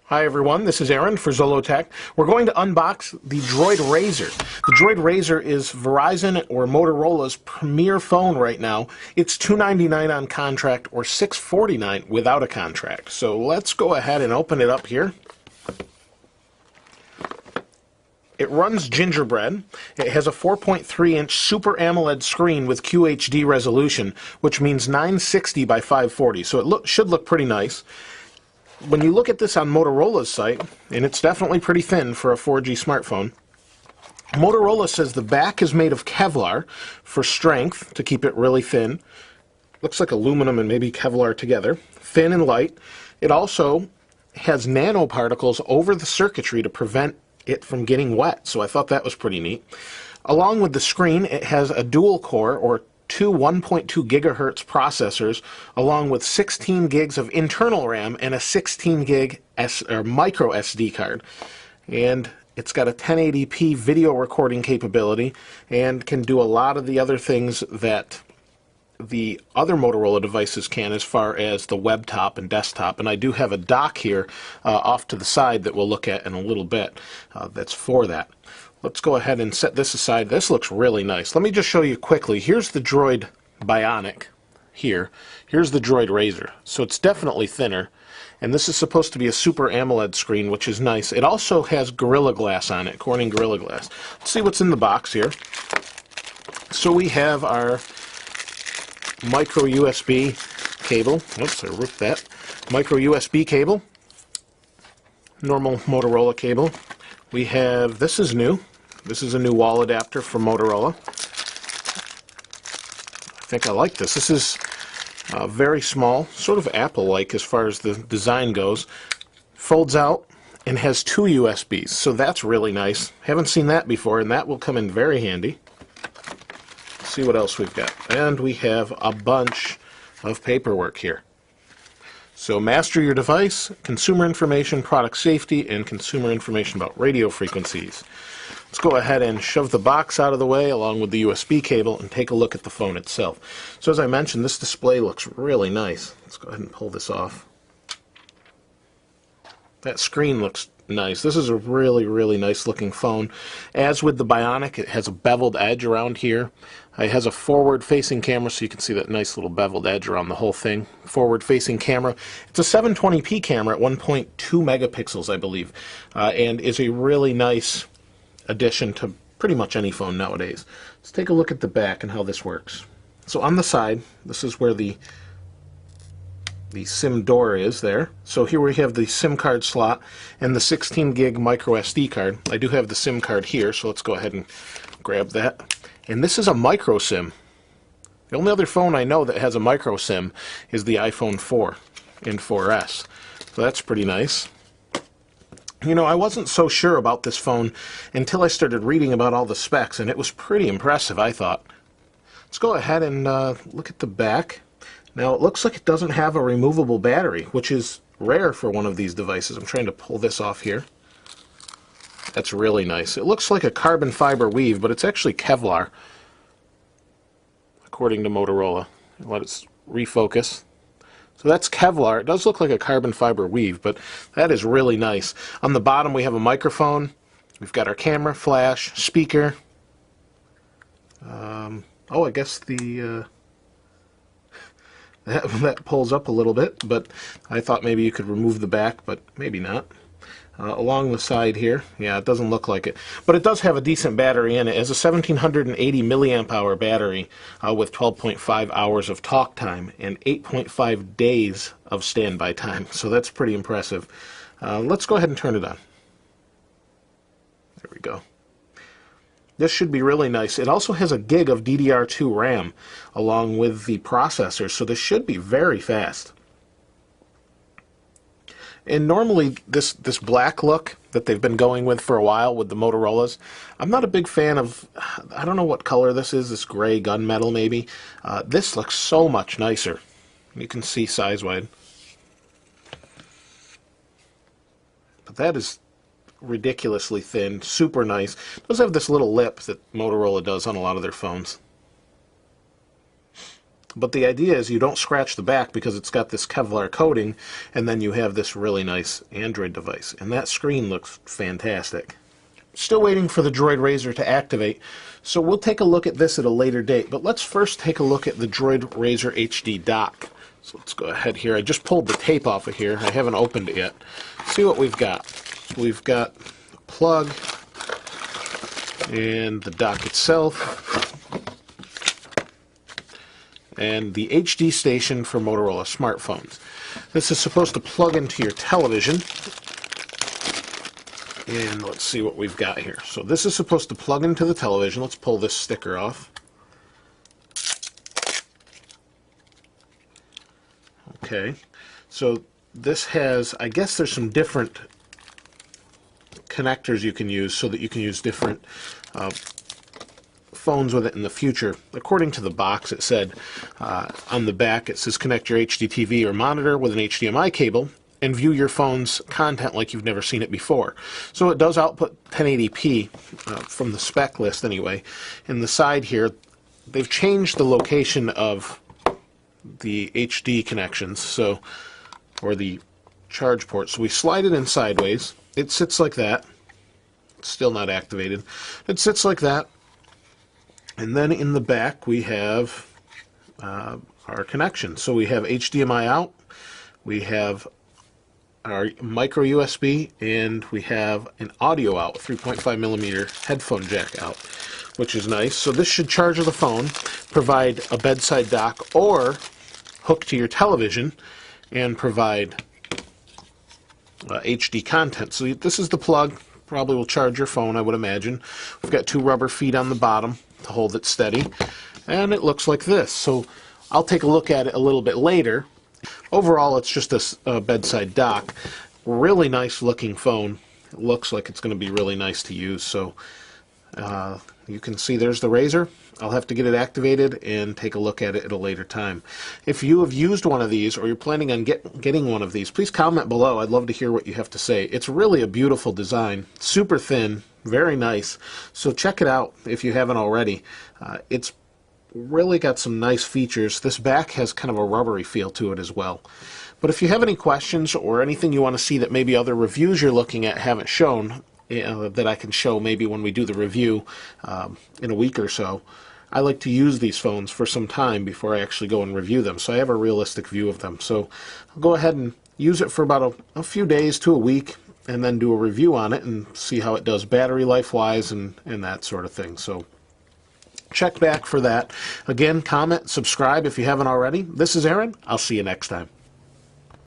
Hi everyone, this is Aaron for Zollotech. We're going to unbox the Droid Razr. The Droid Razr is Verizon or Motorola's premier phone right now. It's $299 on contract or $649 without a contract. So let's go ahead and open it up here. It runs Gingerbread. It has a 4.3-inch Super AMOLED screen with QHD resolution, which means 960 by 540, so it should look pretty nice. When you look at this on Motorola's site, and it's definitely pretty thin for a 4G smartphone, Motorola says the back is made of Kevlar for strength, to keep it really thin. Looks like aluminum and maybe Kevlar together. Thin and light. It also has nanoparticles over the circuitry to prevent it from getting wet, so I thought that was pretty neat. Along with the screen, it has a dual core or two 1.2 gigahertz processors, along with 16 gigs of internal RAM and a 16 gig micro SD card. And it's got a 1080p video recording capability and can do a lot of the other things that the other Motorola devices can, as far as the web top and desktop. And I do have a dock here off to the side that we'll look at in a little bit that's for that. Let's go ahead and set this aside. This looks really nice. Let me just show you quickly. Here's the Droid Bionic here. Here's the Droid Razr. So it's definitely thinner. And this is supposed to be a Super AMOLED screen, which is nice. It also has Gorilla Glass on it, Corning Gorilla Glass. Let's see what's in the box here. So we have our micro USB cable. Oops, I ripped that. Micro USB cable. Normal Motorola cable. We have, this is new. This is a new wall adapter from Motorola. I think I like this. This is very small, sort of Apple-like as far as the design goes. Folds out and has two USBs, so that's really nice. Haven't seen that before, and that will come in very handy. Let's see what else we've got. And we have a bunch of paperwork here. So master your device, consumer information, product safety, and consumer information about radio frequencies. Let's go ahead and shove the box out of the way along with the USB cable and take a look at the phone itself. So as I mentioned, this display looks really nice. Let's go ahead and pull this off. That screen looks nice. This is a really, really nice looking phone. As with the Bionic, it has a beveled edge around here. It has a forward-facing camera, so you can see that nice little beveled edge around the whole thing. Forward-facing camera. It's a 720p camera at 1.2 megapixels, I believe, and is a really nice addition to pretty much any phone nowadays. Let's take a look at the back and how this works. So on the side, this is where the SIM door is there. So here we have the SIM card slot and the 16 gig micro SD card. I do have the SIM card here, so let's go ahead and grab that. And this is a micro SIM. The only other phone I know that has a micro SIM is the iPhone 4 and 4S. So that's pretty nice. You know, I wasn't so sure about this phone until I started reading about all the specs, and it was pretty impressive, I thought. Let's go ahead and look at the back. Now, it looks like it doesn't have a removable battery, which is rare for one of these devices. I'm trying to pull this off here. That's really nice. It looks like a carbon fiber weave, but it's actually Kevlar, according to Motorola. Let it refocus. So that's Kevlar. It does look like a carbon fiber weave, but that is really nice. On the bottom we have a microphone. We've got our camera, flash, speaker. Oh, I guess the that pulls up a little bit, but I thought maybe you could remove the back, but maybe not. Along the side here, yeah, it doesn't look like it, but it does have a decent battery in it. It has a 1780 milliamp hour battery with 12.5 hours of talk time and 8.5 days of standby time, so that's pretty impressive. Let's go ahead and turn it on. There we go. This should be really nice. It also has a gig of DDR2 RAM along with the processor, so this should be very fast. And normally this black look that they've been going with for a while with the Motorola's, I'm not a big fan of. I don't know what color this is, this gray gunmetal maybe. This looks so much nicer. You can see size-wide. But that is ridiculously thin, super nice. It does have this little lip that Motorola does on a lot of their phones. But the idea is you don't scratch the back because it's got this Kevlar coating, and then you have this really nice Android device. And that screen looks fantastic. Still waiting for the Droid Razr to activate, so we'll take a look at this at a later date. But let's first take a look at the Droid Razr HD dock. So let's go ahead here. I just pulled the tape off of here. I haven't opened it yet. See what we've got. We've got a plug and the dock itself, and the HD station for Motorola smartphones. This is supposed to plug into your television. And let's see what we've got here. So this is supposed to plug into the television. Let's pull this sticker off. Okay, so this has, I guess there's some different connectors you can use so that you can use different phones with it in the future. According to the box, it said on the back, it says connect your HD TV or monitor with an HDMI cable and view your phone's content like you've never seen it before. So it does output 1080p from the spec list anyway. In the side here, they've changed the location of the HD connections, so, or the charge port. So we slide it in sideways. It sits like that. It's still not activated. It sits like that. And then in the back we have our connection. So we have HDMI out, we have our micro USB, and we have an audio out, 3.5 millimeter headphone jack out, which is nice. So this should charge the phone, provide a bedside dock, or hook to your television and provide HD content. So this is the plug. Probably will charge your phone, I would imagine. We've got two rubber feet on the bottom to hold it steady, and it looks like this. So I'll take a look at it a little bit later. Overall, it's just a bedside dock. Really nice looking phone. It looks like it's going to be really nice to use. So you can see there's the Razr. I'll have to get it activated and take a look at it at a later time. If you have used one of these or you're planning on getting one of these, please comment below. I'd love to hear what you have to say. It's really a beautiful design, super thin, very nice. So check it out if you haven't already. It's really got some nice features. This back has kind of a rubbery feel to it as well. But if you have any questions or anything you want to see that maybe other reviews you're looking at haven't shown, that I can show maybe when we do the review in a week or so, I like to use these phones for some time before I actually go and review them, so I have a realistic view of them. So I'll go ahead and use it for about a few days to a week, and then do a review on it and see how it does battery life-wise and that sort of thing. So check back for that. Again, comment, subscribe if you haven't already. This is Aaron. I'll see you next time.